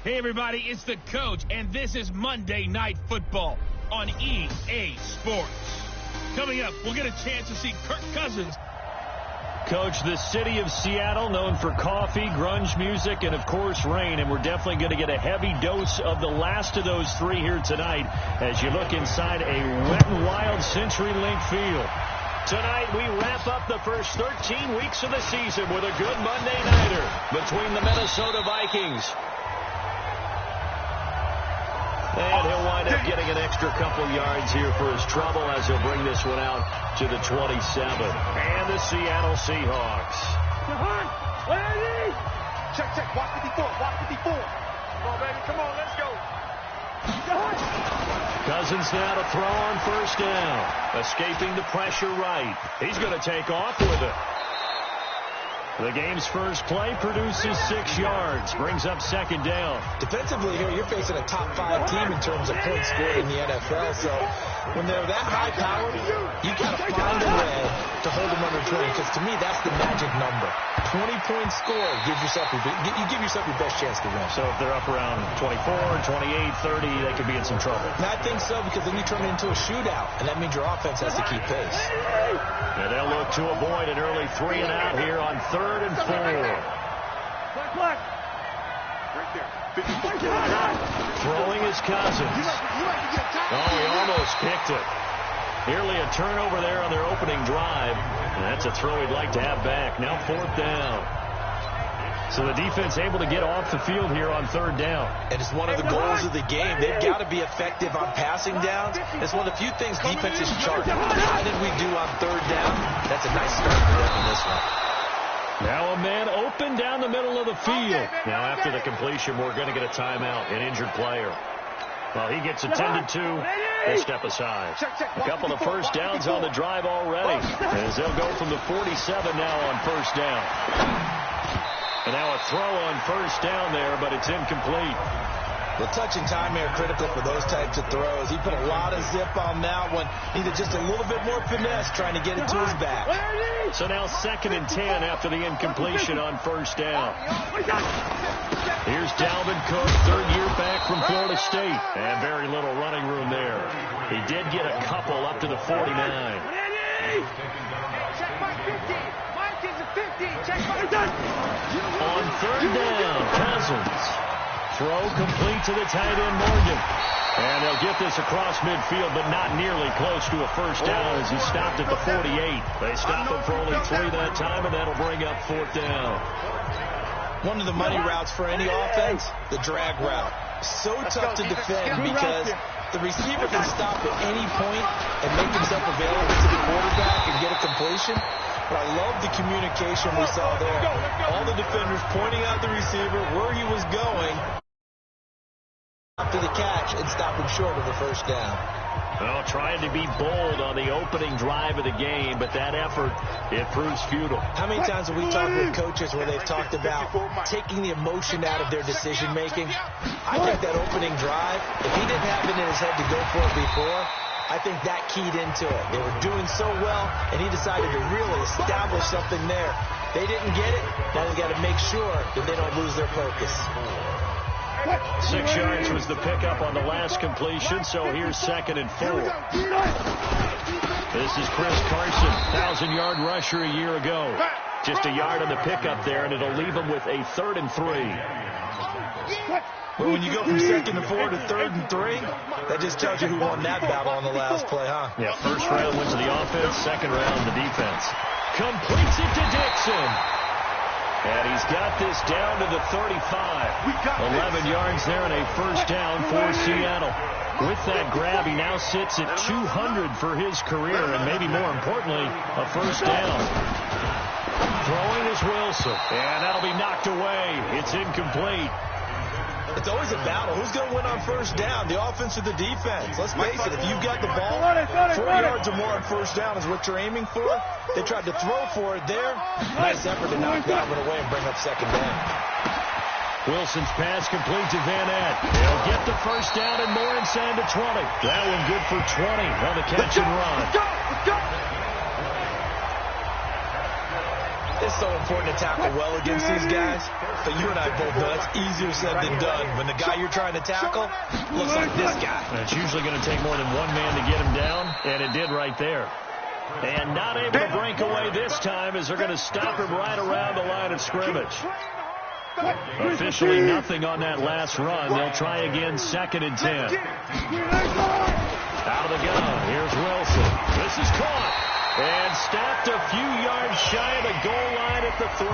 Hey, everybody, it's the coach, and this is Monday Night Football on EA Sports. Coming up, we'll get a chance to see Kirk Cousins. Coach, the city of Seattle, known for coffee, grunge music, and, of course, rain. And we're definitely going to get a heavy dose of the last of those three here tonight as you look inside a wet and wild CenturyLink field. Tonight, we wrap up the first 13 weeks of the season with a good Monday nighter between the Minnesota Vikings. And he'll wind up getting an extra couple yards here for his trouble as he'll bring this one out to the 27. And the Seattle Seahawks. Check. Walk 54. Come on, baby. Come on, let's go. Cousins now to throw on first down. Escaping the pressure right. He's going to take off with it. The game's first play produces 6 yards, brings up second down. Defensively here, you're facing a top 5 team in terms of points scored in the NFL. So when they're that high powered, you got to find a way to hold them under 20. Because to me, that's the magic number. 20-point score gives yourself you give yourself your best chance to win. So if they're up around 24, 28, 30, they could be in some trouble. And I think so, because then you turn it into a shootout, and that means your offense has to keep pace. And they'll look to avoid an early 3 and out here on 3rd and 4. Right there. Throwing his Cousins. Oh, he almost picked it. Nearly a turnover there on their opening drive. And that's a throw he'd like to have back. Now 4th down. So the defense able to get off the field here on 3rd down. And it's one of the goals of the game. They've got to be effective on passing downs. It's one of the few things defenses chart. How did we do on 3rd down? That's a nice start for them in this one. Now a man open down the middle of the field. Now after the completion, we're going to get a timeout, an injured player. Well, he gets attended to. They step aside. A couple of first downs on the drive already, as they'll go from the 47 now on first down. And now a throw on first down there, but it's incomplete. The touch and time here are critical for those types of throws. He put a lot of zip on that one. Needed just a little bit more finesse trying to get it to his back. So now 2nd and 10 after the incompletion on first down. Here's Dalvin Cook, 3rd year back from Florida State. And very little running room there. He did get a couple up to the 49. On 3rd down, Cousins. Throw complete to the tight end, Morgan. And they'll get this across midfield, but not nearly close to a first down as he stopped at the 48. They stop him for only 3 that time, and that'll bring up 4th down. One of the money routes for any offense, the drag route. So tough to defend because the receiver can stop at any point and make himself available to the quarterback and get a completion. But I love the communication we saw there. All the defenders pointing out the receiver where he was going after the catch and stop him short of the first down. Well, trying to be bold on the opening drive of the game, but that effort, it proves futile. How many times have we talked with coaches where they've talked about taking the emotion out of their decision-making? I think that opening drive, if he didn't have it in his head to go for it before, I think that keyed into it. They were doing so well, and he decided to really establish something there. They didn't get it. Now they've got to make sure that they don't lose their focus. 6 yards was the pickup on the last completion, so here's 2nd and 4. This is Chris Carson, 1,000-yard rusher a year ago. Just a yard on the pickup there, and it'll leave him with a 3rd and 3. Well, when you go from 2nd and 4 to 3rd and 3, that just tells you who won that battle on the last play, huh? Yeah, first round went to the offense, second round the defense. Completes it to Dixon. And he's got this down to the 35. 11 yards there and a first down for Seattle. With that grab, he now sits at 200 for his career, and maybe more importantly, a first down. Throwing is Wilson, and that'll be knocked away. It's incomplete. It's always a battle. Who's going to win on first down, the offense or the defense? Let's face it, if you've got the ball, 4 yards or more on first down is what you're aiming for. They tried to throw for it there. Nice effort to knock that one away and bring up second down. Wilson's pass complete to Van Ness. They'll get the first down and more inside the 20. That one good for 20 on the catch and run. This is so important to tackle well against these guys, but you and I both know that's easier said than done. When the guy you're trying to tackle looks like this guy. And it's usually going to take more than one man to get him down, and it did right there. And not able to break away this time as they're going to stop him right around the line of scrimmage. Officially nothing on that last run. They'll try again, 2nd and 10. Out of the gun, here's Wilson. This is caught. And stopped a few yards shy of the goal line at the 3.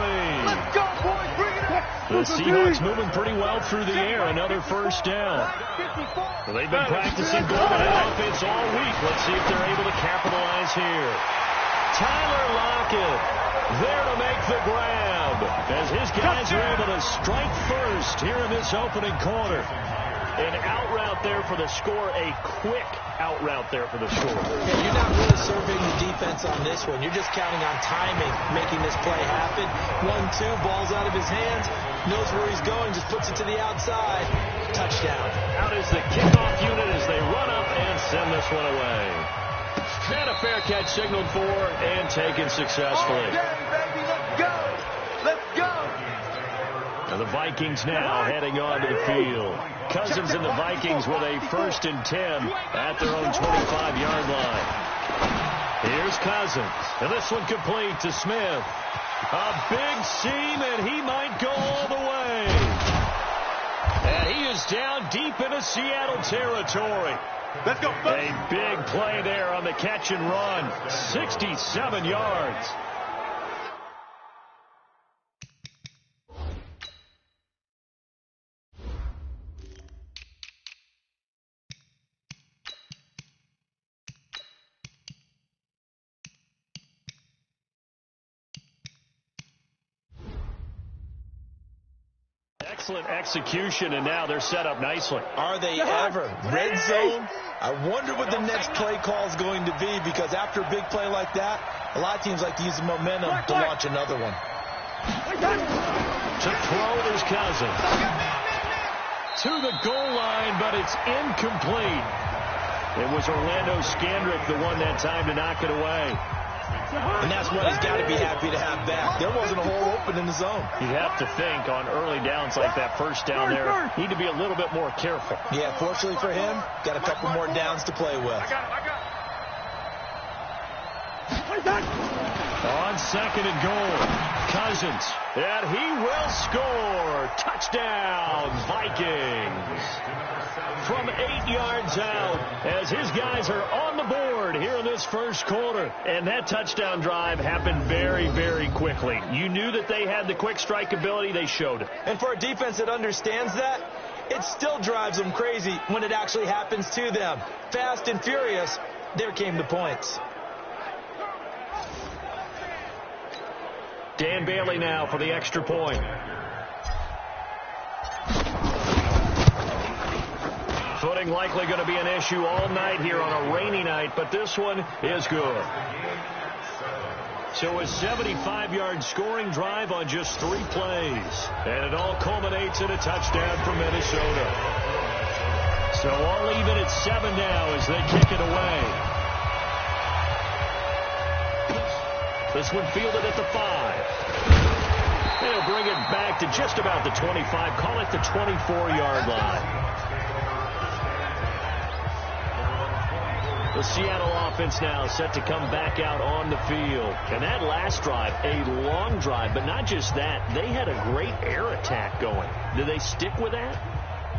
Let's go, boys. Bring it up. The Seahawks moving pretty well through the air. Another first down. Well, they've been practicing going at offense all week. Let's see if they're able to capitalize here. Tyler Lockett there to make the grab as his guys are able to strike first here in this opening quarter. An out route there for the score, a quick out route there for the score. Yeah, you're not really surveying the defense on this one. You're just counting on timing, making this play happen. 1-2, ball's out of his hands, knows where he's going, just puts it to the outside. Touchdown. Out is the kickoff unit as they run up and send this one away. And a fair catch signaled for and taken successfully. Okay, baby, let's go. Let's go. And the Vikings now heading onto the field. Cousins and the Vikings with a 1st and 10 at their own 25-yard line. Here's Cousins. And this one complete to Smith. A big seam, and he might go all the way. And he is down deep into Seattle territory. Let's go. A big play there on the catch and run. 67 yards. Excellent execution, and now they're set up nicely. Are they ever? Red zone? I wonder what the next play call is going to be, because after a big play like that, a lot of teams like to use the momentum to launch another one. To throw, there's Cousins. To the goal line, but it's incomplete. It was Orlando Scandrick the one that time to knock it away. And that's what he's got to be happy to have back. There wasn't a hole open in the zone. You have to think on early downs like that first down there, need to be a little bit more careful. Yeah, fortunately for him, got a couple more downs to play with. On 2nd and goal, Cousins, and he will score. Touchdown, Vikings. From 8 yards out, as his guys are on the board here in this first quarter. And that touchdown drive happened very, very quickly. You knew that they had the quick strike ability. They showed it. And for a defense that understands that, it still drives them crazy when it actually happens to them. Fast and furious, there came the points. Dan Bailey now for the extra point. Footing likely going to be an issue all night here on a rainy night, but this one is good. So a 75-yard scoring drive on just 3 plays. And it all culminates in a touchdown for Minnesota. So all even at 7 now as they kick it away. This one fielded at the 5. They'll bring it back to just about the 25. Call it the 24-yard line. The Seattle offense now set to come back out on the field. And that last drive, a long drive, but not just that. They had a great air attack going. Do they stick with that?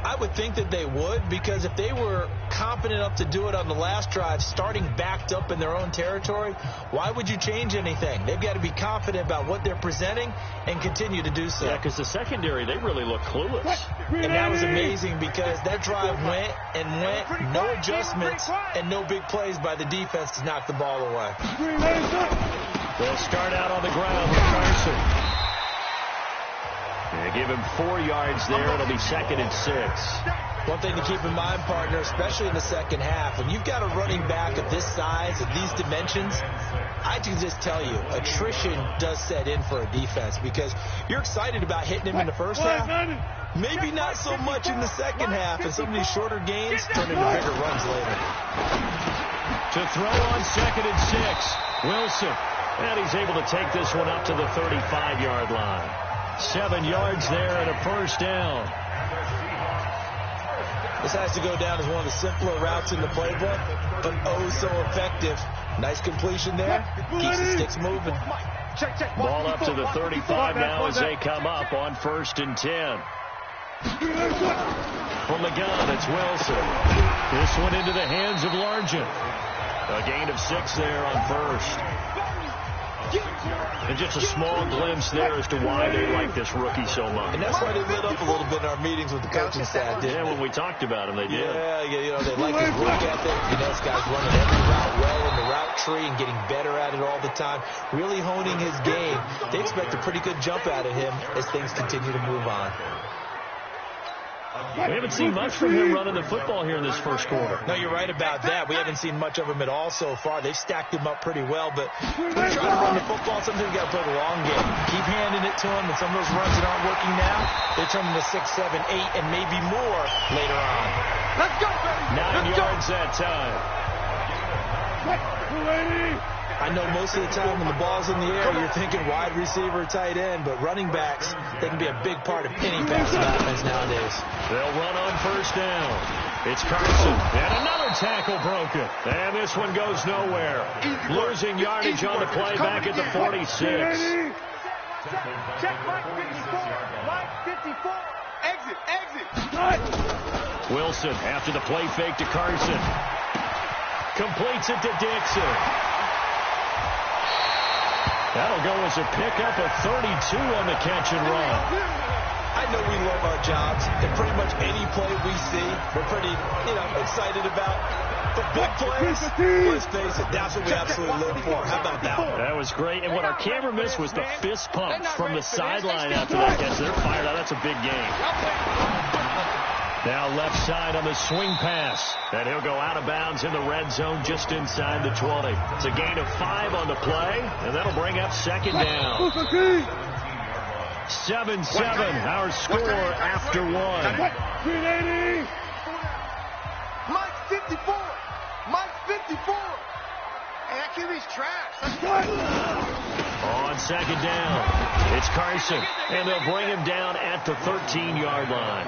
I would think that they would, because if they were confident enough to do it on the last drive, starting backed up in their own territory, why would you change anything? They've got to be confident about what they're presenting and continue to do so. Yeah, because the secondary, they really look clueless. And that was amazing, because that drive went and went, no adjustments and no big plays by the defense to knock the ball away. They'll start out on the ground with Carson. They give him 4 yards there. It'll be 2nd and 6. One thing to keep in mind, partner, especially in the second half, when you've got a running back of this size, of these dimensions, I can just tell you, attrition does set in for a defense, because you're excited about hitting him in the first half. Maybe not so much in the second half, and some of these shorter gains turn into bigger runs later. To throw on 2nd and 6, Wilson. And he's able to take this one up to the 35-yard line. 7 yards there and a first down. This has to go down as one of the simpler routes in the playbook, but oh so effective. Nice completion there. Keeps the sticks moving. Ball up to the 35 now as they come up on 1st and 10. From the gun, it's Wilson. This one into the hands of Largent. A gain of 6 there on 1st. And just a small glimpse there as to why they like this rookie so much. And that's why they lit up a little bit in our meetings with the coaching staff. Yeah, when we talked about him, they did. Yeah, you know, they like his work ethic. You know, this guy's running every route well in the route tree and getting better at it all the time. Really honing his game. They expect a pretty good jump out of him as things continue to move on. We haven't seen much from him running the football here in this first quarter. No, you're right about that. We haven't seen much of him at all so far. They've stacked him up pretty well, but when you're trying to run the football, sometimes you got to play the long game. Keep handing it to him, and some of those runs that aren't working now, they turn into 6, 7, 8, and maybe more later on. Let's go, baby! 9 yards that time. I know most of the time when the ball's in the air, you're thinking wide receiver, tight end, but running backs, they can be a big part of any passing offense nowadays. They'll run on 1st down. It's Carson, and another tackle broken. And this one goes nowhere. Losing yardage on the play back at the 46. Check Mike 54. Mike 54. Exit. Wilson after the play fake to Carson. Completes it to Dixon. That'll go as a pickup of 32 on the catch and run. I know we love our jobs, and pretty much any play we see, we're pretty, excited about. But big plays, let's face it, that's what we absolutely live for. How about that one? That was great, and what our camera missed was the fist pumps from the sideline after that catch. They're fired out. That's a big game. Now left side on the swing pass. And he'll go out of bounds in the red zone just inside the 20. It's a gain of 5 on the play, and that'll bring up 2nd down. 7-7, our score after 1. Mike 54. Mike 54. Hey, that QB's trash. On 2nd down, it's Carson, and they'll bring him down at the 13-yard line.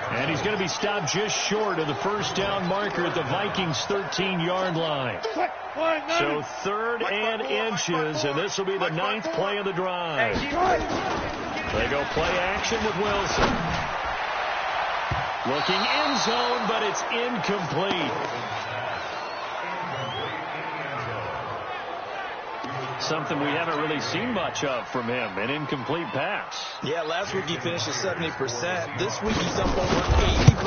And he's going to be stopped just short of the 1st down marker at the Vikings' 13-yard line. So 3rd and inches, and this will be the 9th play of the drive. They go play action with Wilson. Looking end zone, but it's incomplete. Something we haven't really seen much of from him, an incomplete pass. Yeah, last week he finished at 70%. This week he's up over 80%.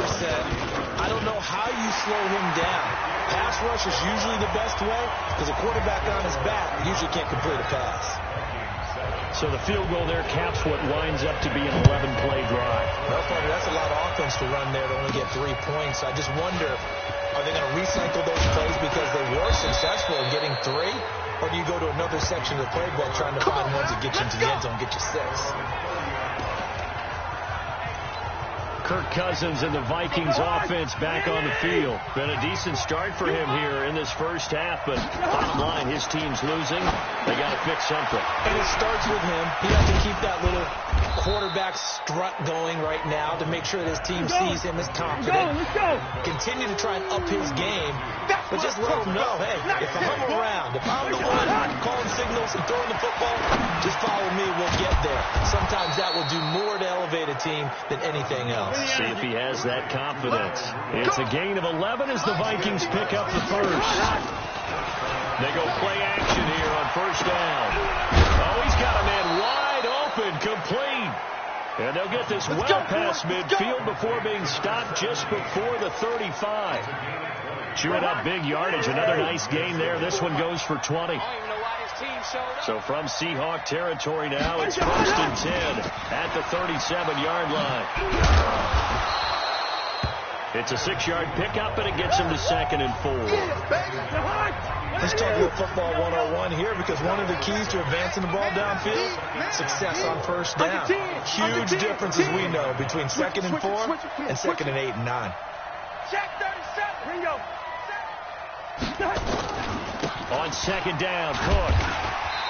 I don't know how you slow him down. Pass rush is usually the best way because a quarterback on his back usually can't complete a pass. So the field goal there caps what winds up to be an 11-play drive. Well, partner, that's a lot of offense to run there to only get 3 points. I just wonder, are they going to recycle those plays because they were successful in getting 3? Or do you go to another section of the playbook trying to find ones that get you into the end zone, get you 6? Kirk Cousins and the Vikings offense back on the field. Been a decent start for him here in this first half, but bottom line, his team's losing. They got to fix something. And it starts with him. He has to keep that little quarterback strut going right now to make sure that his team sees him as confident. Let's go. Continue to try and up his game, but just let him know, hey, if I'm around, if I'm the one calling signals and throwing the football, just follow me, we'll get there. Sometimes that will do more to elevate a team than anything else. See if he has that confidence. It's a gain of 11 as the Vikings pick up the first. They go play action here on 1st down. Oh, he's got a man wide open, complete. And they'll get this well past midfield before being stopped just before the 35. Chewing up big yardage. Another nice gain there. This one goes for 20. So from Seahawk territory now, it's 1st and 10 at the 37-yard line. It's a 6-yard pickup, and it gets him to 2nd and 4. Let's talk about football 101 here, because one of the keys to advancing the ball downfield, success on 1st down. Huge differences we know between 2nd and 4 and 2nd and 8 and 9. Check 37. Here you go. On 2nd down, Cook.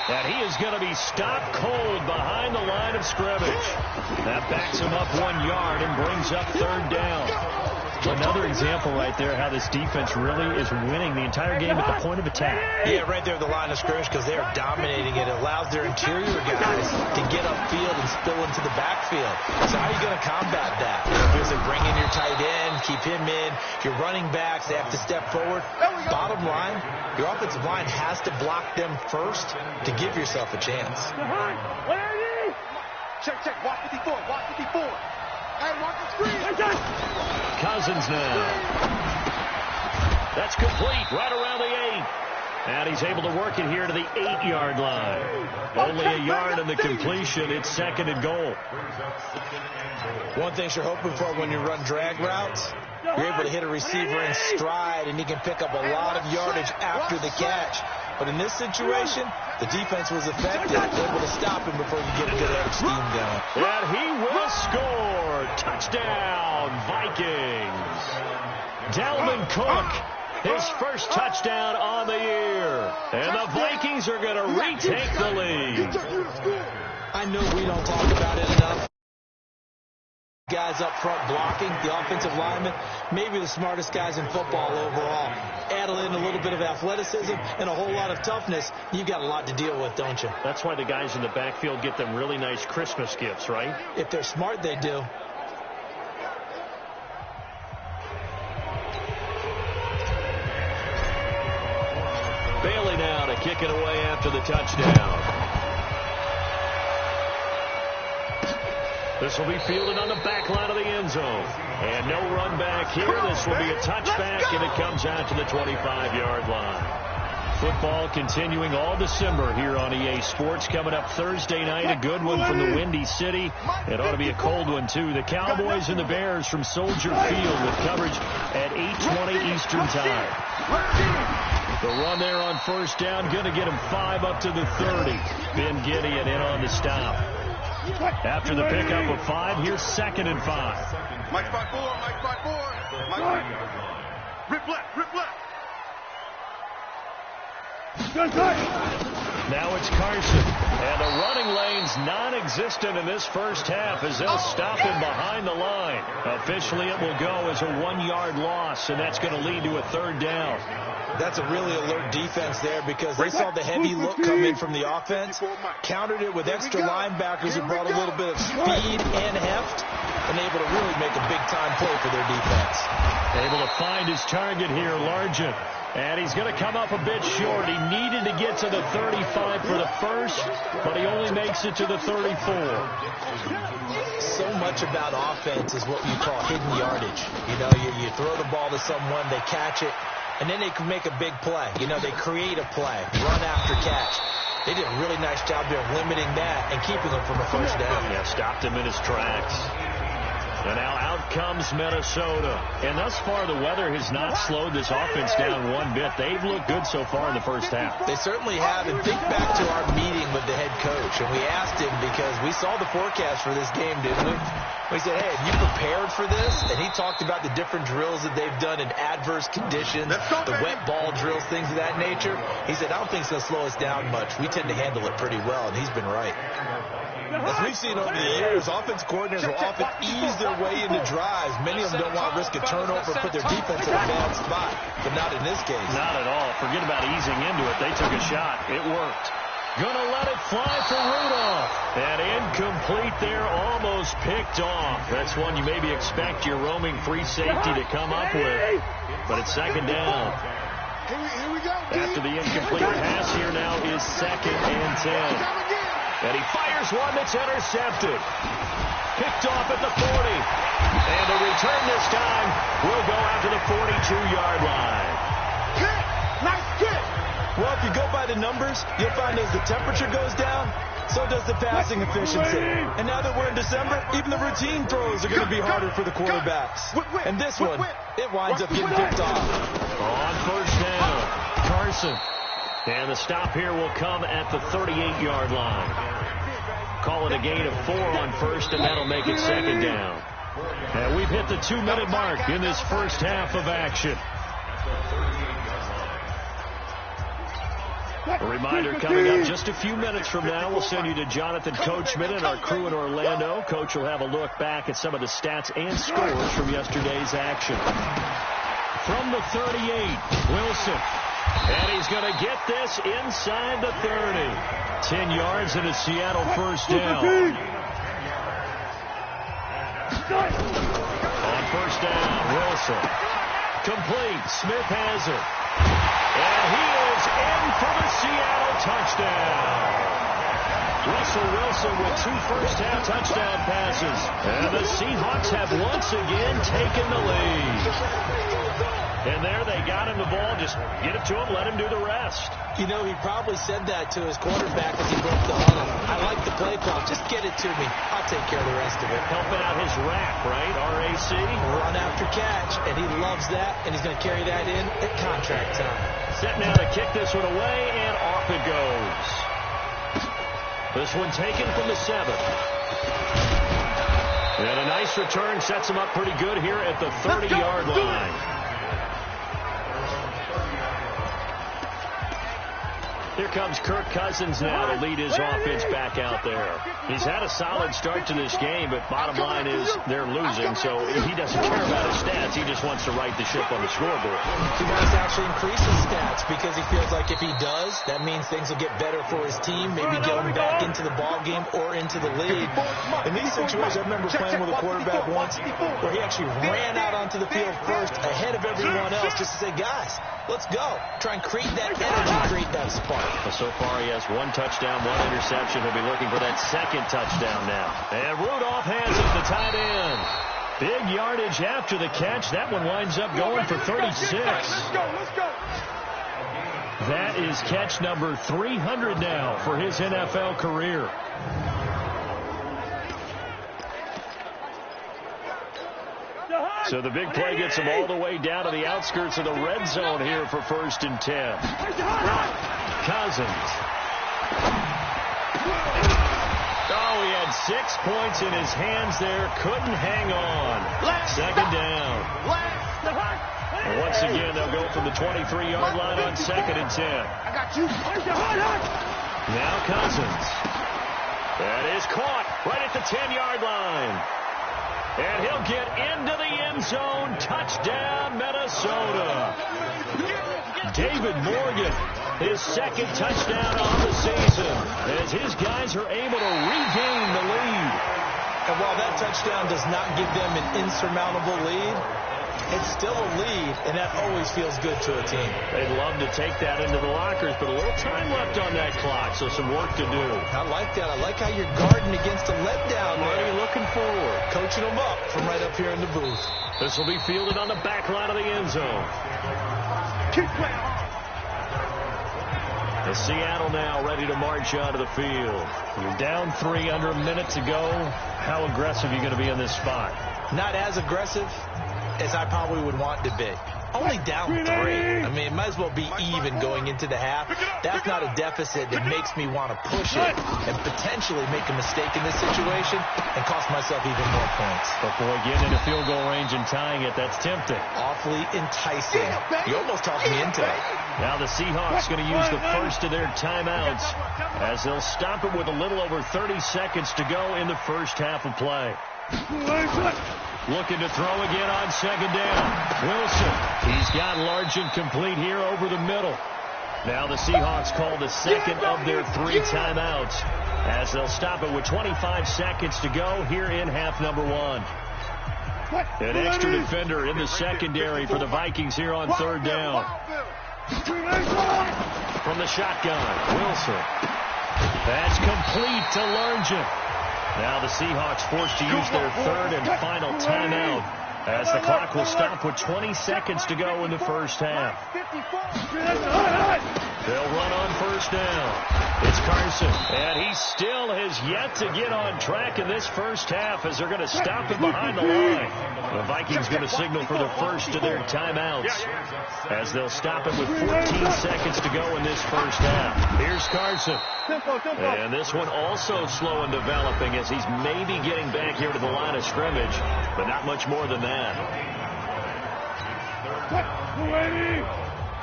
And he is going to be stopped cold behind the line of scrimmage. That backs him up 1 yard and brings up third down. Another example right there how this defense really is winning the entire game at the point of attack. Yeah, right there at the line of scrimmage because they are dominating it. It allows their interior guys to get upfield and spill into the backfield. So how are you going to combat that? Obviously, bring in your tight end, keep him in. Your running backs, they have to step forward. Bottom line, your offensive line has to block them first to give yourself a chance. Check, walk 54, walk 54. Hey, walk the screen. Cousins now. That's complete right around the 8. And he's able to work it here to the 8-yard line. Only a yard in the completion. It's 2nd and goal. One thing you're hoping for when you run drag routes, you're able to hit a receiver in stride, and he can pick up a lot of yardage after the catch. But in this situation, the defense was effective, able to stop him before you get a good head of steam going. And he will score. Touchdown, Vikings. Dalvin Cook, his first touchdown on the year. And the Vikings are going to retake the lead. I know we don't talk about it enough. Guys up front blocking, the offensive linemen, maybe the smartest guys in football overall. Add in a little bit of athleticism and a whole lot of toughness, you've got a lot to deal with, don't you? That's why the guys in the backfield get them really nice Christmas gifts, right? If they're smart, they do. Bailey now to kick it away after the touchdown. This will be fielded on the back line of the end zone. And no run back here. This will be a touchback, and it comes out to the 25-yard line. Football continuing all December here on EA Sports. Coming up Thursday night, a good one from the Windy City. It ought to be a cold one, too. The Cowboys and the Bears from Soldier Field with coverage at 8:20 Eastern Time. The run there on first down, going to get him 5 up to the 30. Ben Gideon in on the stop. After the pickup of 5, here's 2nd and 5. Mike spot 4, Mike spot 4. Mike right. Rip left, rip left. Now it's Carson. And the running lane's non-existent in this first half as they'll stop him behind the line. Officially, it will go as a 1-yard loss, and that's going to lead to a 3rd down. That's a really alert defense there because they saw the heavy look come in from the offense, countered it with extra linebackers who brought a little bit of speed and heft, and able to really make a big-time play for their defense. Able to find his target here, Largent. And he's going to come up a bit short. He needed to get to the 35 for the first, but he only makes it to the 34. So much about offense is what you call hidden yardage. You know, you throw the ball to someone, they catch it, and then they can make a big play. You know, they create a play, run after catch. They did a really nice job there limiting that and keeping him from a first down. Yeah, stopped him in his tracks. And now out comes Minnesota. And thus far, the weather has not slowed this offense down one bit. They've looked good so far in the first half. They certainly have. And think back to our meeting with the head coach. And we asked him because we saw the forecast for this game, didn't we? We said, hey, have you prepared for this? And he talked about the different drills that they've done in adverse conditions, the wet ball drills, things of that nature. He said, I don't think it's going to slow us down much. We tend to handle it pretty well, and he's been right. As we've seen over the years, offense coordinators will often ease their way into drives. Many of them don't want to risk a turnover, put their defense in a bad spot, but not in this case. Not at all. Forget about easing into it. They took a shot. It worked. Gonna let it fly for Rudolph. And incomplete there, almost picked off. That's one you maybe expect your roaming free safety to come up with. But it's 2nd down. Here we go. After the incomplete pass here now is 2nd and 10. And he fires one that's intercepted. Picked off at the 40. And the return this time will go out to the 42-yard line. Kick! Nice kick! Well, if you go by the numbers, you'll find as the temperature goes down, so does the passing efficiency. And now that we're in December, even the routine throws are going to be harder for the quarterbacks. And this one, it winds up getting picked off. On first down, Carson. And the stop here will come at the 38-yard line. Call it a gain of 4 on first, and that'll make it 2nd down. And we've hit the 2-minute mark in this first half of action. A reminder coming up just a few minutes from now. We'll send you to Jonathan Coachman and our crew in Orlando. Coach will have a look back at some of the stats and scores from yesterday's action. From the 38, Wilson. And he's going to get this inside the 30. 10 yards and a Seattle first down. On first down, Wilson. Complete. Smith has it. And he is in for the Seattle touchdown. Russell Wilson with 2 first-half touchdown passes. And the Seahawks have once again taken the lead. And there they got him the ball. Just get it to him, let him do the rest. You know, he probably said that to his quarterback as he broke the huddle. I like the play call. Just get it to me. I'll take care of the rest of it. Helping out his rack, right? RAC. Run after catch. And he loves that. And he's going to carry that in at contract time. Set now to kick this one away, and off it goes. This one taken from the 7. And a nice return sets him up pretty good here at the 30-yard line. Here comes Kirk Cousins now to lead his offense back out there. He's had a solid start to this game, but bottom line is they're losing, so he doesn't care about his stats. He just wants to right the ship on the scoreboard. He wants to actually increase his stats because he feels like if he does, that means things will get better for his team, maybe get him back into the ball game or into the lead. In these situations, I remember playing with a quarterback once where he actually ran out onto the field first ahead of everyone else just to say, guys, let's go. Try and create that energy, create that spark. So far, he has 1 touchdown, 1 interception. He'll be looking for that 2nd touchdown now. And Rudolph has it, the tight end. Big yardage after the catch. That one winds up going for 36. Let's go. That is catch number 300 now for his NFL career. So the big play gets him all the way down to the outskirts of the red zone here for 1st and 10. Cousins. Oh, he had 6 points in his hands there. Couldn't hang on. 2nd down. And once again, they'll go from the 23-yard line on 2nd and 10. I got you. Now Cousins. That is caught right at the 10-yard line. And he'll get into the end zone. Touchdown, Minnesota. David Morgan, his 2nd touchdown on the season, as his guys are able to regain the lead. And while that touchdown does not give them an insurmountable lead, it's still a lead, and that always feels good to a team. They'd love to take that into the lockers, but a little time left on that clock, so some work to do. I like that. I like how you're guarding against a letdown, buddy. Looking forward. Coaching them up from right up here in the booth. This will be fielded on the back line of the end zone. The Seattle now ready to march onto the field. You're down 3 under a minute to go. How aggressive are you going to be in this spot? Not as aggressive as I probably would want to be. Only down 3. I mean, it might as well be even going into the half. That's not a deficit that makes me want to push it and potentially make a mistake in this situation and cost myself even more points. Before getting into field goal range and tying it, that's tempting. Awfully enticing. You almost talked me into it. Now the Seahawks going to use the first of their timeouts as they'll stop it with a little over 30 seconds to go in the first half of play. Looking to throw again on 2nd down. Wilson. He's got large and complete here over the middle. Now the Seahawks call the 2nd of their 3 timeouts as they'll stop it with 25 seconds to go here in half number 1. An extra defender in the secondary for the Vikings here on 3rd down. From the shotgun, Wilson. That's complete to Largent. Now the Seahawks forced to use their 3rd and final timeout as the clock will stop with 20 seconds to go in the first half. They'll run on 1st down. It's Carson, and he still has yet to get on track in this first half as they're going to stop him behind the line. The Vikings going to signal for the first of their timeouts as they'll stop it with 14 seconds to go in this first half. Here's Carson. And this one also slow in developing as he's maybe getting back here to the line of scrimmage, but not much more than that.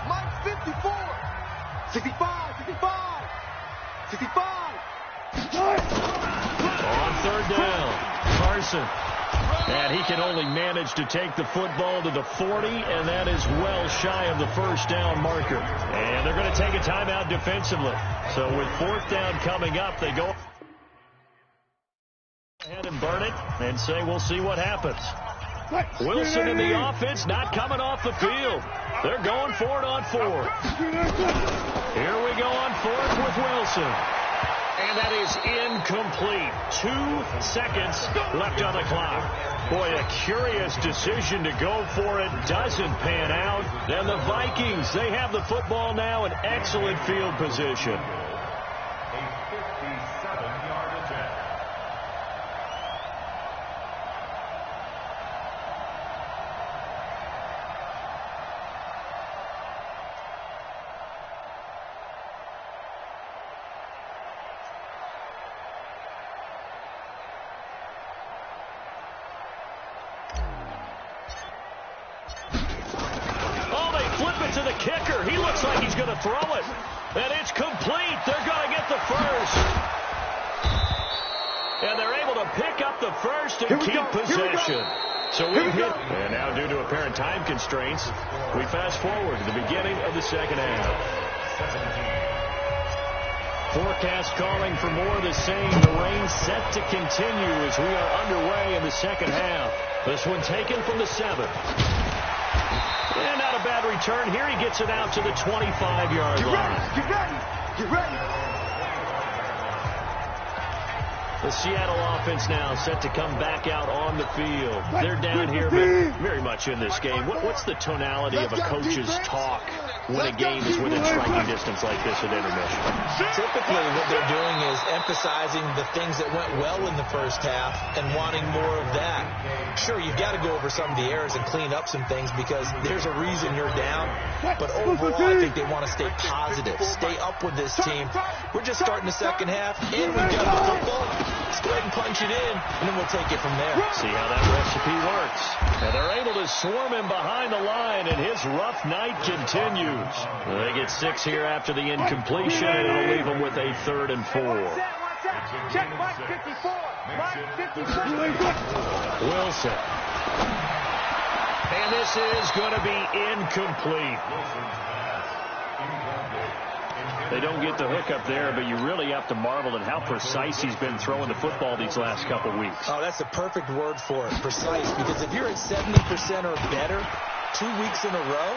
Mike 54. 65, 65, 65. On third down, Carson. And he can only manage to take the football to the 40, and that is well shy of the first down marker. And they're going to take a timeout defensively. So with fourth down coming up, they go ahead and burn it and say, we'll see what happens. Wilson in the offense, not coming off the field. They're going for it on fourth. Here we go on fourth with Wilson. And that is incomplete. 2 seconds left on the clock. Boy, a curious decision to go for it. Doesn't pan out. And the Vikings, they have the football now in excellent field position. To the kicker. He looks like he's going to throw it. And it's complete. They're going to get the first. And they're able to pick up the first and keep possession. So we've hit. And now due to apparent time constraints, we fast forward to the beginning of the second half. Forecast calling for more of the same. The rain set to continue as we are underway in the second half. This one taken from the 7. And not a bad return. Here he gets it out to the 25-yard line. Get ready. Get ready. The Seattle offense now set to come back out on the field. They're down here very much in this game. What's the tonality of a coach's talk when a game is within striking distance like this at intermission? Typically what they're doing is emphasizing the things that went well in the first half and wanting more of that. Sure, you've got to go over some of the errors and clean up some things because there's a reason you're down. But overall, I think they want to stay positive, stay up with this team. We're just starting the second half, and we've got the football. Let's go ahead and punch it in, and then we'll take it from there. See how that recipe works. And they're able to swarm him behind the line, and his rough night continues. They get 6 here after the incompletion, and it'll leave them with a 3rd and 4. Check Mike 54. Mike 54. Wilson. And this is going to be incomplete. They don't get the hook up there, but you really have to marvel at how precise he's been throwing the football these last couple weeks. Oh, that's the perfect word for it, precise, because if you're at 70% or better 2 weeks in a row,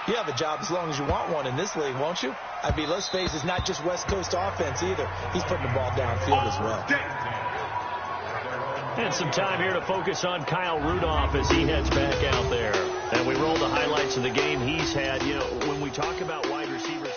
you have a job as long as you want one in this league, won't you? I mean, let's face it, it's not just West Coast offense either. He's putting the ball downfield as well. And some time here to focus on Kyle Rudolph as he heads back out there. And we roll the highlights of the game he's had. You know, when we talk about wide receivers.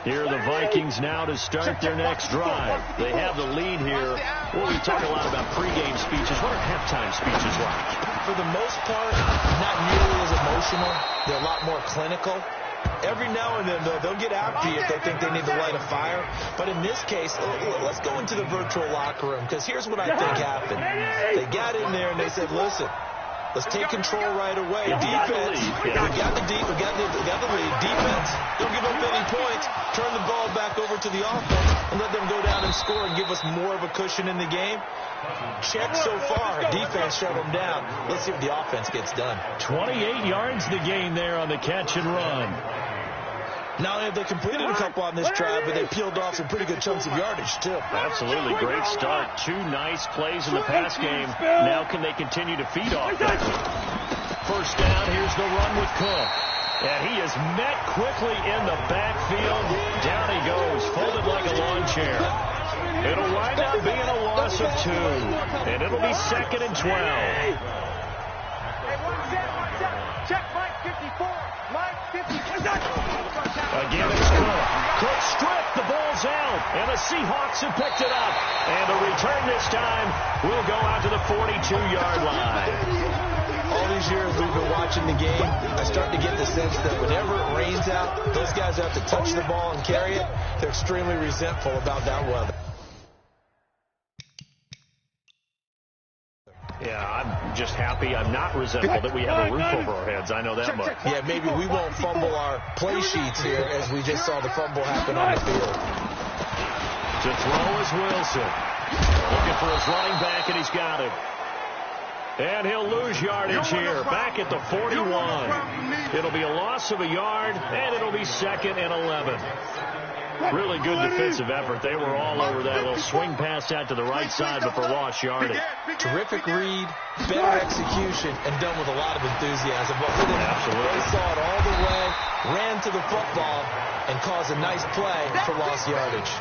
Here are the Vikings now to start their next drive. They have the lead here. Well, we talk a lot about pregame speeches. What are halftime speeches like? For the most part, not nearly as emotional. They're a lot more clinical. Every now and then, though, they'll get after you if they think they need to light a fire. But in this case, let's go into the virtual locker room, because here's what I think happened. They got in there and they said, listen, let's take control right away. Defense, we got the lead. Defense, don't give up any points. Turn the ball back over to the offense and let them go down and score and give us more of a cushion in the game. Check so far. Defense shut them down. Let's see what the offense gets done. 28 yards the gain there on the catch and run. Not only have they completed a couple on this drive, but they peeled off some pretty good chunks of yardage, too. Absolutely. Great start. 2 nice plays in the pass game. Now can they continue to feed off that? First down. Here's the run with Cook. And he is met quickly in the backfield. Down he goes, folded like a lawn chair. It'll wind up being a loss of 2. And it'll be 2nd and 12. Hey, check Mike 54. Mike 54. Again, it's Cook. Cook stripped. The ball's out. And the Seahawks have picked it up. And the return this time will go out to the 42-yard line. All these years we've been watching the game, I start to get the sense that whenever it rains out, those guys have to touch the ball and carry it. They're extremely resentful about that weather. Yeah, I'm just happy. I'm not resentful that we have a roof over our heads. I know that much. Yeah, maybe we won't fumble our play sheets here as we just saw the fumble happen on the field. To throw is Wilson. Looking for his running back, and he's got him. And he'll lose yardage here. Back at the 41. It'll be a loss of a yard, and it'll be 2nd and 11. Really good defensive effort. They were all over that little swing pass out to the right side, but for lost yardage. Terrific read, better execution, and done with a lot of enthusiasm. But absolutely. They saw it all the way, ran to the football, and caused a nice play for lost yardage.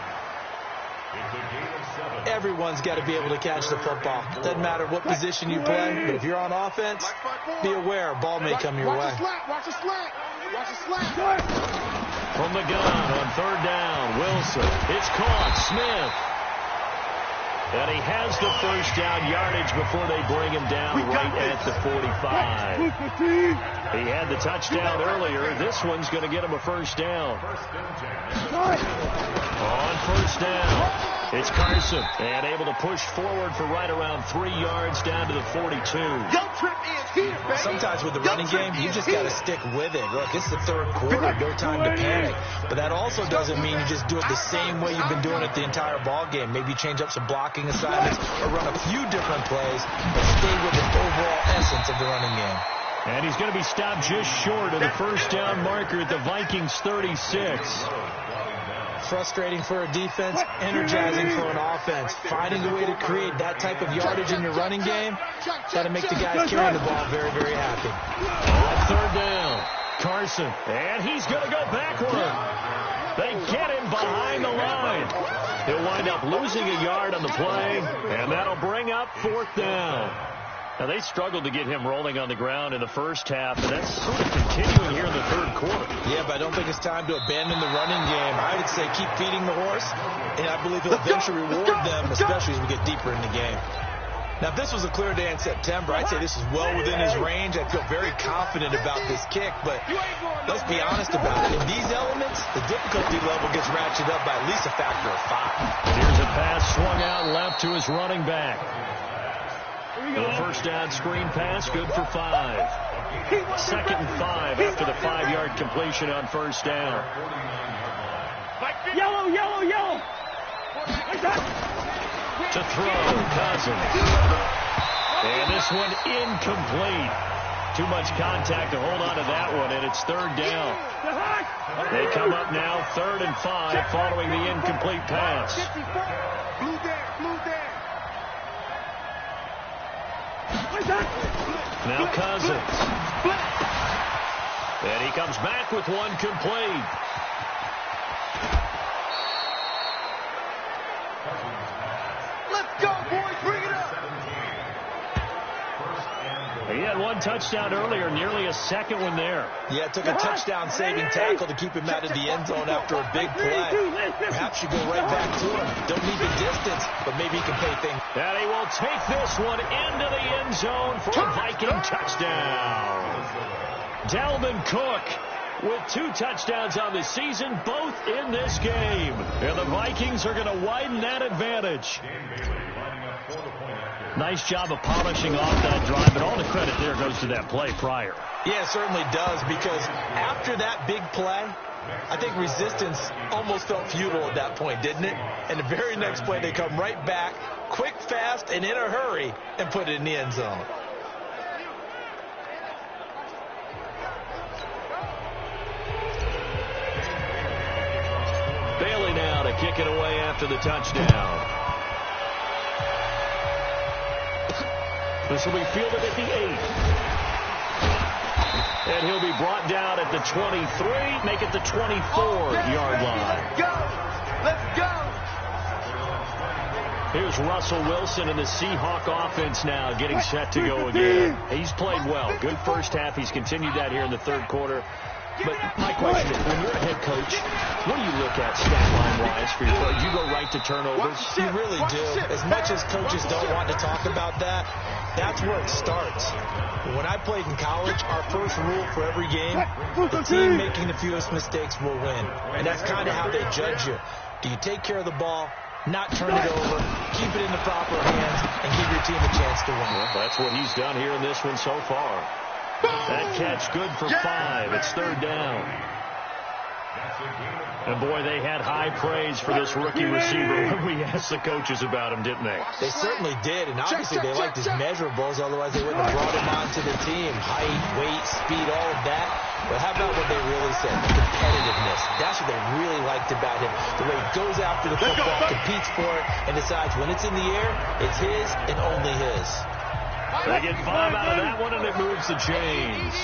Everyone's got to be able to catch the football. Doesn't matter what position you play, but if you're on offense, be aware, ball may come your way. Watch the slant. Watch the slant. From the gun on 3rd down, Wilson. It's caught. Smith. And he has the first down yardage before they bring him down right at the 45. He had the touchdown earlier. This one's going to get him a first down. On 1st down. It's Carson, and able to push forward for right around 3 yards down to the 42. Sometimes with the running game, you just got to stick with it. Look, it's the 3rd quarter, no time to panic. But that also doesn't mean you just do it the same way you've been doing it the entire ball game. Maybe change up some blocking assignments or run a few different plays, but stay with the overall essence of the running game. And he's going to be stopped just short of the first down marker at the Vikings 36. Frustrating for a defense, energizing for an offense. Finding a way to create that type of yardage in your running game, got to make the guys carrying the ball very, very happy. On 3rd down, Carson, and he's going to go backward. They get him behind the line. He'll wind up losing a yard on the play, and that'll bring up 4th down. Now, they struggled to get him rolling on the ground in the first half, and that's sort of continuing here in the 3rd quarter. Yeah, but I don't think it's time to abandon the running game. I would say keep feeding the horse, and I believe he'll eventually reward them, especially as we get deeper in the game. Now, if this was a clear day in September, I'd say this is well within his range. I feel very confident about this kick, but let's be honest about it. In these elements, the difficulty level gets ratcheted up by at least a factor of 5. Here's a pass swung out left to his running back. The first down screen pass, good for 5. 2nd and 5 after the 5-yard completion on 1st down. Yellow. To throw, Cousins. And this one incomplete. Too much contact to hold on to that one, and it's 3rd down. They come up now 3rd and 5 following the incomplete pass. Now Cousins. And he comes back with one complete. Let's go, boys. Bring it up. He had one touchdown earlier, nearly a 2nd one there. Yeah, it took a touchdown-saving tackle to keep him out of the end zone after a big play. Perhaps you go right back to him. Don't need the distance, but maybe he can pay things. And he will take this one into the end zone for a Viking touchdown. Dalvin Cook with 2 touchdowns on the season, both in this game. And the Vikings are going to widen that advantage. Nice job of polishing off that drive, but all the credit there goes to that play prior. Yeah, it certainly does, because after that big play, I think resistance almost felt futile at that point, didn't it? And the very next play, they come right back, quick, fast, and in a hurry, and put it in the end zone. Bailey now to kick it away after the touchdown. This will be fielded at the 8. And he'll be brought down at the 23, make it the 24-yard line. Let's go. Here's Russell Wilson and the Seahawk offense now getting set to go again. He's played well. Good first half. He's continued that here in the 3rd quarter. But my question is, when you're a head coach, what do you look at stat line-wise for your play? Do you go right to turnovers? You really do. As much as coaches don't want to talk about that, that's where it starts. When I played in college, our first rule for every game, the team making the fewest mistakes will win. And that's kind of how they judge you. Do you take care of the ball? not turn it over, keep it in the proper hands, and give your team a chance to win. Well, that's what he's done here in this one so far. That catch good for 5. It's third down. And, boy, they had high praise for this rookie receiver when we asked the coaches about him, didn't they? They certainly did, and obviously they liked his measurables, otherwise they wouldn't have brought him onto the team. Height, weight, speed, all of that. But how about what they really said? Competitiveness. That's what they really liked about him. The way he goes after the football, competes for it, and decides when it's in the air, it's his and only his. They get 5 out of that one, and it moves the chains.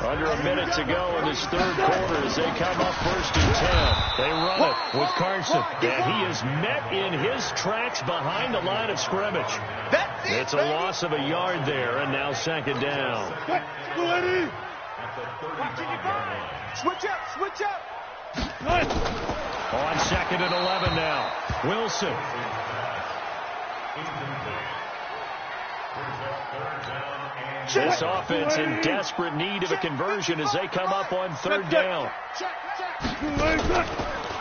Under a minute to go in this third quarter as they come up 1st and 10. They run it with Carson, and he is met in his tracks behind the line of scrimmage. It's a loss of a yard there, and now 2nd down. Switch up. On 2nd and 11 now. Wilson. This offense in desperate need of a conversion as they come up on 3rd down.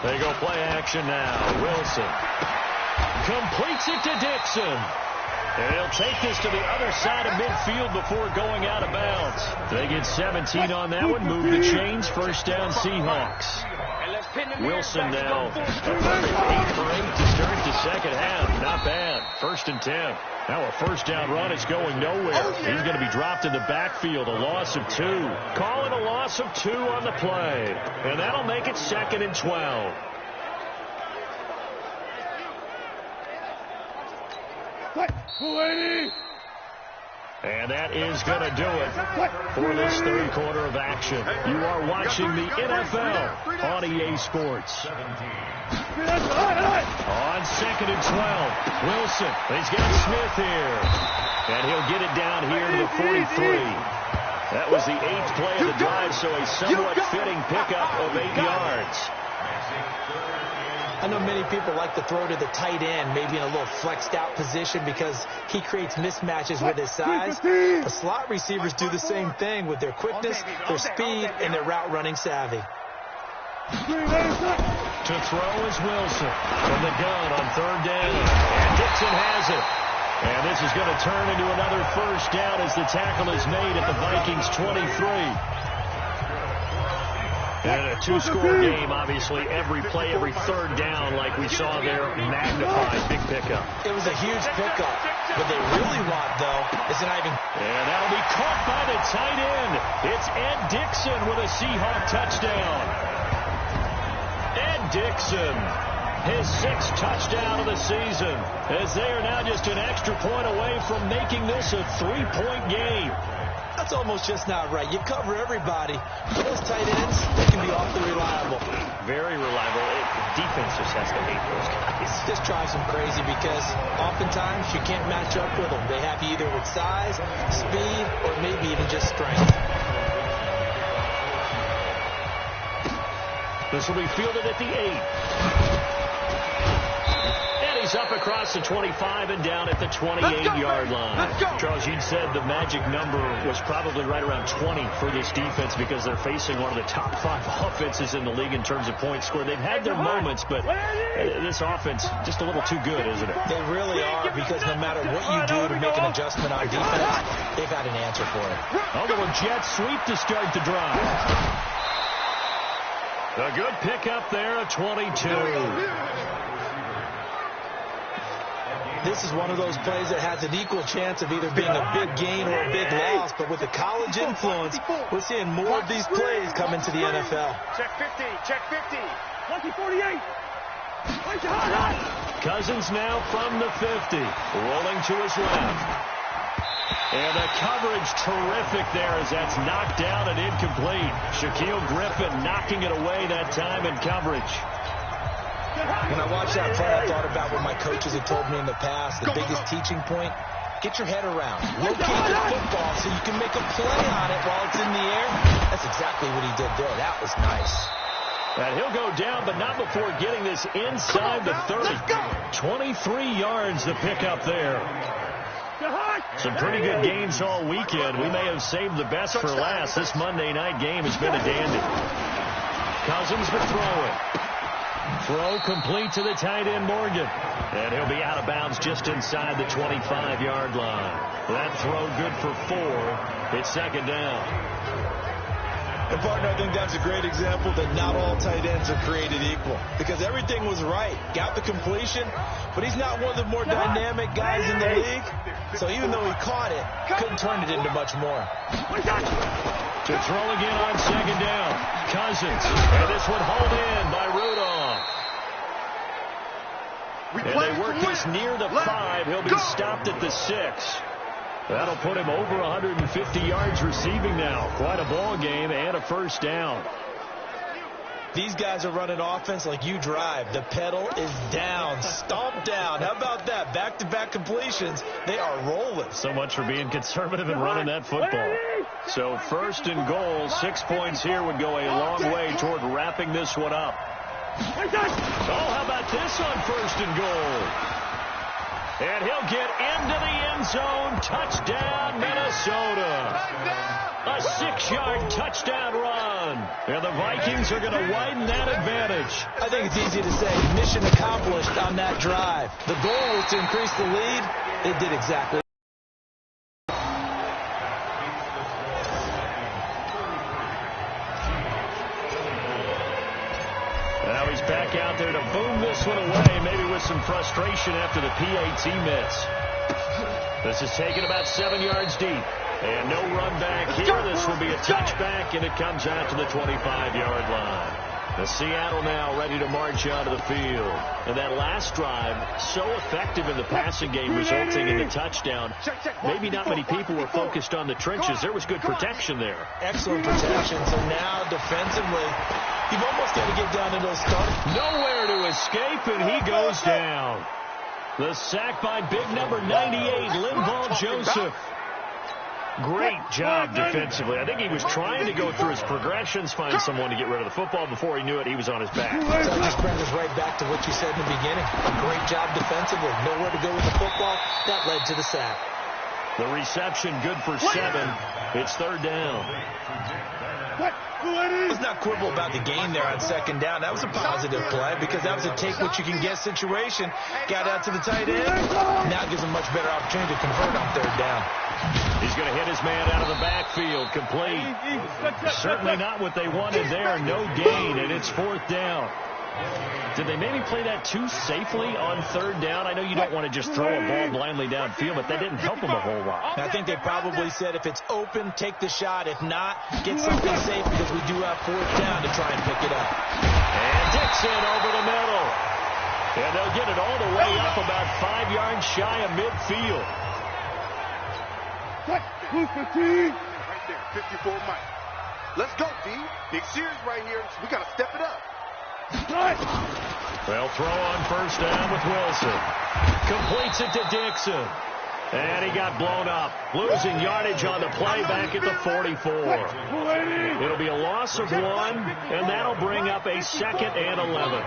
They go play action now. Wilson completes it to Dixon. And he'll take this to the other side of midfield before going out of bounds. They get 17 on that one. Move the chains. 1st down Seahawks. Wilson now. A perfect 8 for 8 to start the second half. Not bad. 1st and 10. Now a 1st down run is going nowhere. He's going to be dropped in the backfield. A loss of 2. Call it a loss of 2 on the play. And that'll make it 2nd and 12. And that is going to do it for this third quarter of action. You are watching the NFL on EA Sports. On 2nd and 12, Wilson. He's got Smith here. And he'll get it down here to the 43. That was the 8th play of the drive, so a somewhat fitting pickup of 8 yards. I know many people like to throw to the tight end, maybe in a little flexed out position because he creates mismatches with his size. The slot receivers do the same thing with their quickness, their speed, and their route running savvy. To throw is Wilson from the gun on 3rd down. And Dixon has it. And this is going to turn into another 1st down as the tackle is made at the Vikings 23. And a 2-score game, obviously, every play, every 3rd down, like we saw there, magnified, big pickup. It was a huge pickup. What they really want, though, is an Ivan. And that'll be caught by the tight end. It's Ed Dixon with a Seahawk touchdown. Ed Dixon, his 6th touchdown of the season, as they are now just an extra point away from making this a 3-point game. That's almost just not right. You cover everybody. Those tight ends, they can be awfully reliable. Very reliable. Defense just has to hate those guys. This drives them crazy because oftentimes you can't match up with them. They have you either with size, speed, or maybe even just strength. This will be fielded at the 8. He's up across the 25 and down at the 28-yard line. Charles, you'd said the magic number was probably right around 20 for this defense because they're facing one of the top 5 offenses in the league in terms of points scored. They've had their moments, but this offense just a little too good, isn't it? They really are, because no matter what you do to make an adjustment on defense, they've had an answer for it. Oh, they were jet sweep to start the drive. A good pickup there at 22. This is one of those plays that has an equal chance of either being a big gain or a big loss, but with the college influence, we're seeing more of these plays come into the NFL. Check 50, check 50. 48. Cousins now from the 50, rolling to his left. And the coverage terrific there as that's knocked down and incomplete. Shaquille Griffin knocking it away that time in coverage. When I watched that play, I thought about what my coaches had told me in the past. The biggest teaching point, get your head around. Locate the football so you can make a play on it while it's in the air. That's exactly what he did there. That was nice. And he'll go down, but not before getting this inside the 30. 23 yards to pick up there. Some pretty good games all weekend. We may have saved the best for last. This Monday night game has been a dandy. Cousins will throw it. Throw complete to the tight end, Morgan. And he'll be out of bounds just inside the 25-yard line. That throw good for 4. It's second down. And, partner, I think that's a great example that not all tight ends are created equal. Because everything was right. Got the completion, but he's not one of the more dynamic guys in the league. So even though he caught it, couldn't turn it into much more. To throw again on second down. Cousins. And this one hauled in by Rudolph. And they work this near the 5. He'll be stopped at the 6. That'll put him over 150 yards receiving now. Quite a ball game and a first down. These guys are running offense like you drive. The pedal is down, stomp down. How about that? Back-to-back completions. They are rolling. So much for being conservative and running that football. So first and goal, 6 points here would go a long way toward wrapping this one up. Oh, how about this on first and goal? And he'll get into the end zone. Touchdown, Minnesota. A 6-yard touchdown run. And the Vikings are going to widen that advantage. I think it's easy to say mission accomplished on that drive. The goal was to increase the lead. It did exactly. Now he's back out there to boom this one away, maybe with some frustration after the PAT miss. This is taken about 7 yards deep. And no run back here. This will be a touchback, and it comes out to the 25-yard line. The Seattle now ready to march onto the field. And that last drive, so effective in the passing game, resulting in the touchdown. Maybe not many people were focused on the trenches. There was good protection there. Excellent protection. So now defensively, you've almost got to get down to those starts. Nowhere to escape, and he goes down. The sack by big number 98, Linval Joseph. Great job defensively. I think he was trying to go through his progressions, find someone to get rid of the football. Before he knew it, he was on his back. So that just brings us right back to what you said in the beginning. A great job defensively. Nowhere to go with the football. That led to the sack. The reception good for 7. It's third down. Let's not quibble about the gain there on second down. That was a positive play because that was a take-what-you-can-get situation. Got out to the tight end. Now gives him much better opportunity to convert on third down. He's going to hit his man out of the backfield. Complete. Certainly not what they wanted there. No gain, and it's fourth down. Did they maybe play that too safely on third down? I know you don't want to just throw a ball blindly downfield, but that didn't help them a whole lot. I think they probably said if it's open, take the shot. If not, get something safe because we do have fourth down to try and pick it up. And Dixon over the middle. And they'll get it all the way up about 5 yards shy of midfield. Right there, 54 Mike. Let's go, D. Big series right here. We got to step it up. Well, throw on first down with Wilson. Completes it to Dixon. And he got blown up. Losing yardage on the play back at the 44. It'll be a loss of 1, and that'll bring up a 2nd and 11.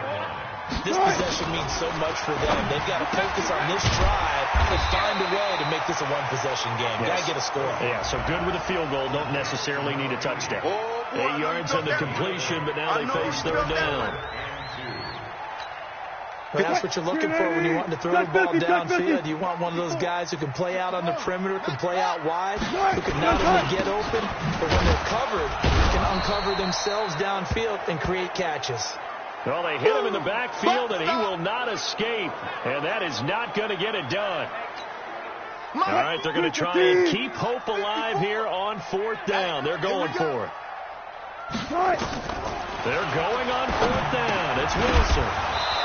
This possession means so much for them. They've got to focus on this drive and find a way to make this a one-possession game. Yes. Got to get a score. Yeah, so good with a field goal. Don't necessarily need a touchdown. 8 yards on the completion, but now they face third down. Well, that's what you're looking for when you want to throw the ball downfield. You want one of those guys who can play out on the perimeter, can play out wide, who can not only get open, but when they're covered, can uncover themselves downfield and create catches. Well, they hit him in the backfield, and he will not escape. And that is not going to get it done. All right, they're going to try and keep hope alive here on fourth down. They're going for it. They're going on fourth down. It's Wilson.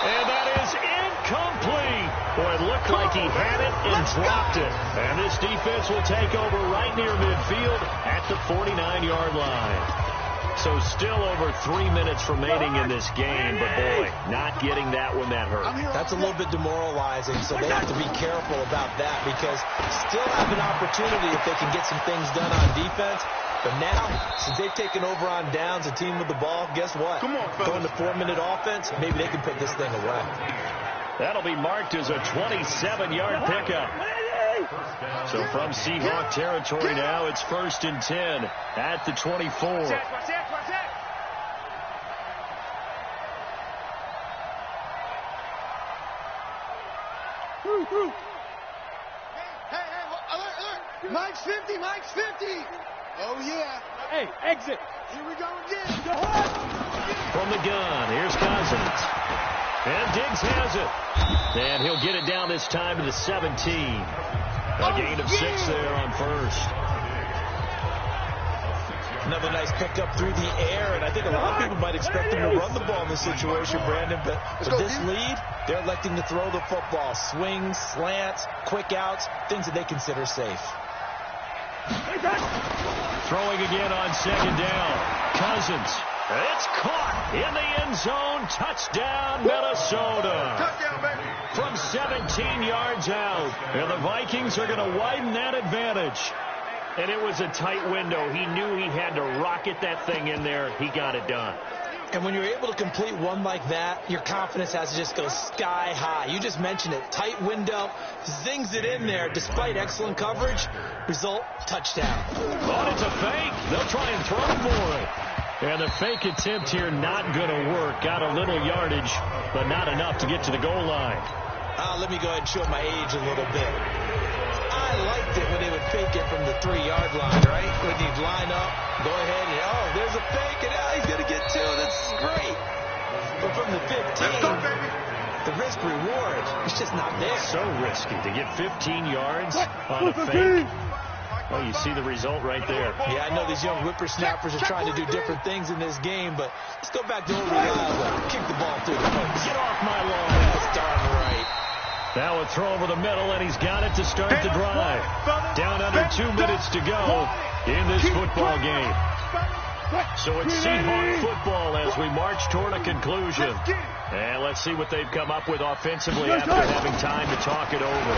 And that is incomplete. Boy, it looked like he had it and dropped it. And this defense will take over right near midfield at the 49-yard line. So still over 3 minutes remaining in this game, but boy, not getting that one that hurt. That's a little bit demoralizing, so they have to be careful about that because still have an opportunity if they can get some things done on defense. But now, since they've taken over on downs, a team with the ball, guess what? Going to 4-minute offense, maybe they can put this thing away. That'll be marked as a 27-yard pickup. So from Seahawk territory now, it's 1st and 10 at the 24. Mike's 50, Mike's 50. Oh, yeah. Hey, exit. Here we go again. From the gun, here's Cousins. And Diggs has it. And he'll get it down this time to the 17. A gain of 6 there on first. Another nice pickup through the air, and I think a lot of people might expect him to run the ball in this situation, Brandon, but with this lead, they're electing to throw the football. Swings, slants, quick outs, things that they consider safe. Throwing again on second down. Cousins. It's caught in the end zone. Touchdown, Minnesota. Touchdown, baby. From 17 yards out. And the Vikings are going to widen that advantage. And it was a tight window. He knew he had to rocket that thing in there. He got it done. And when you're able to complete one like that, your confidence has to just go sky high. You just mentioned it. Tight window, zings it in there despite excellent coverage. Result, touchdown. Thought it's a fake. They'll try and throw for it. And the fake attempt here not going to work. Got a little yardage, but not enough to get to the goal line. Let me go ahead and show my age a little bit. I liked it when they would fake it from the 3-yard line, right? When you'd line up, go ahead and, oh, there's a fake, and he's going to get 2. That's great. But from the 15, the risk-reward is just not there. So risky to get 15 yards on a fake. Well, you see the result right there. Yeah, I know these young whippersnappers are trying to do different things in this game, but let's go back to old reliable. Kick the ball through the post. Get off my lawn. That's darn right. Now a throw over the middle, and he's got it to start the drive. Down under 2 minutes to go in this football game. So it's Seahawk football as we march toward a conclusion. And let's see what they've come up with offensively after having time to talk it over.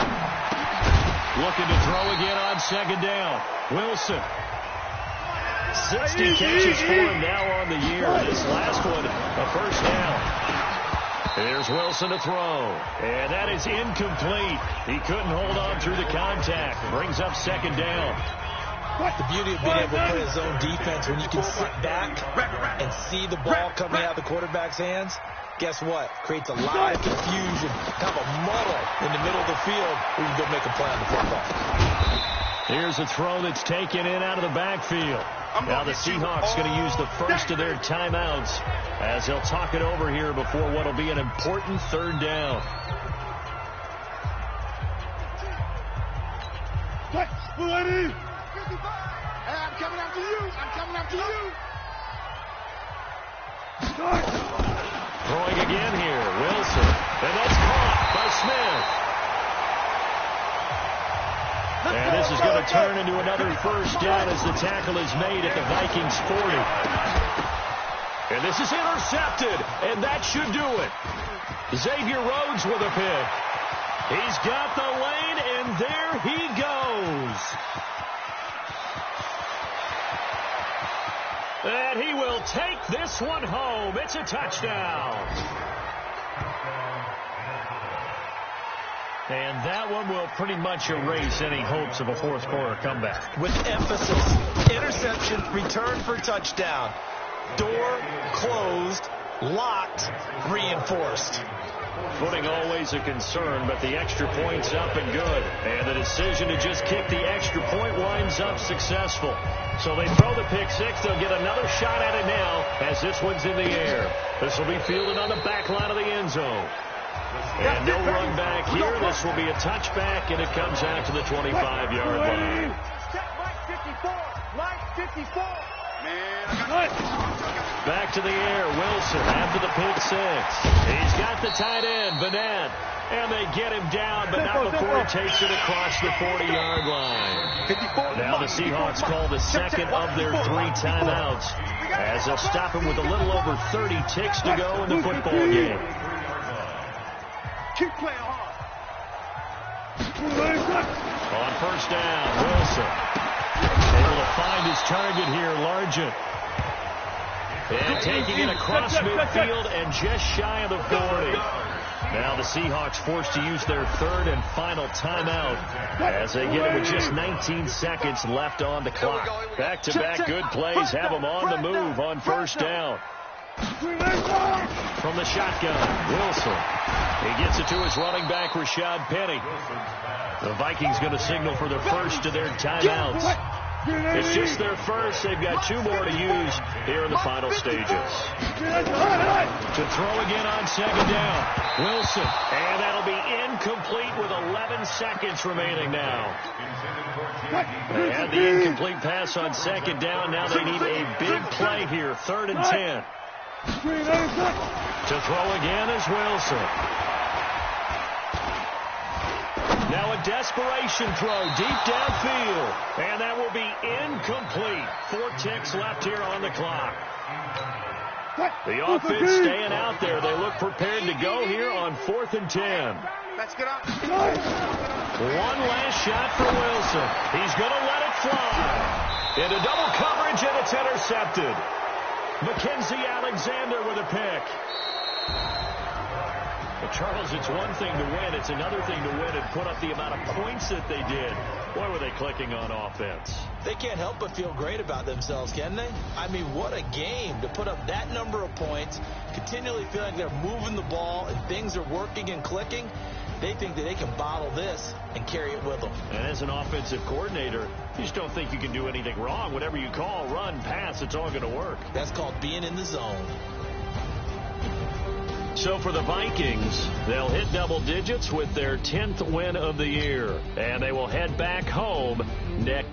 Looking to throw again on second down. Wilson. 60 catches for him now on the year. This last one, a first down. Here's Wilson to throw. And that is incomplete. He couldn't hold on through the contact. Brings up second down. The beauty of being able to play a zone defense when you can sit back and see the ball coming out of the quarterback's hands, guess what? Creates a lot of confusion, kind of a muddle in the middle of the field where you can go make a play on the football. Here's a throw that's taken in out of the backfield. Now the Seahawks going to use the first of their timeouts as they'll talk it over here before what will be an important third down. Hey, I'm coming after you. I'm coming after you. Throwing again here, Wilson. And that's caught by Smith. And this is going to turn into another first down as the tackle is made at the Vikings 40. And this is intercepted, and that should do it. Xavier Rhodes with a pick. He's got the lane, and there he goes. And he will take this one home. It's a touchdown. And that one will pretty much erase any hopes of a fourth quarter comeback. With emphasis, interception, return for touchdown. Door closed, locked, reinforced. Footing always a concern, but the extra point's up and good. And the decision to just kick the extra point winds up successful. So they throw the pick six. They'll get another shot at it now as this one's in the air. This will be fielded on the back line of the end zone. And no run back here. This will be a touchback, and it comes out to the 25-yard line. Mike 54. Back to the air, Wilson after the pick six. He's got the tight end, Vanette. And they get him down, but not before he takes it across the 40-yard line. Now the Seahawks call the second of their 3 timeouts as they'll stop him with a little over 30 ticks to go in the football game. Keep playing hard. On first down, Wilson able to find his target here, Largent. And taking it across midfield and just shy of the 40. Now the Seahawks forced to use their third and final timeout as they get it with just 19 seconds left on the clock. Back-to-back good plays have them on the move on first down. From the shotgun, Wilson. He gets it to his running back, Rashad Penny. The Vikings going to signal for their first of their timeouts. It's just their first. They've got 2 more to use here in the final stages. To throw again on second down. Wilson. And that'll be incomplete with 11 seconds remaining now. They had the incomplete pass on second down. Now they need a big play here. 3rd and 10. To throw again is Wilson. Now a desperation throw deep downfield. And that will be incomplete. 4 ticks left here on the clock. The offense staying out there. They look prepared to go here on 4th and 10. Let's get up. One last shot for Wilson. He's going to let it fly. Into double coverage, and it's intercepted. Mackenzie Alexander with a pick. But Charles, it's one thing to win. It's another thing to win and put up the amount of points that they did. Boy, were they clicking on offense. They can't help but feel great about themselves, can they? I mean, what a game to put up that number of points, continually feeling like they're moving the ball and things are working and clicking. They think that they can bottle this and carry it with them. And as an offensive coordinator, you just don't think you can do anything wrong. Whatever you call, run, pass, it's all going to work. That's called being in the zone. So for the Vikings, they'll hit double digits with their 10th win of the year. And they will head back home next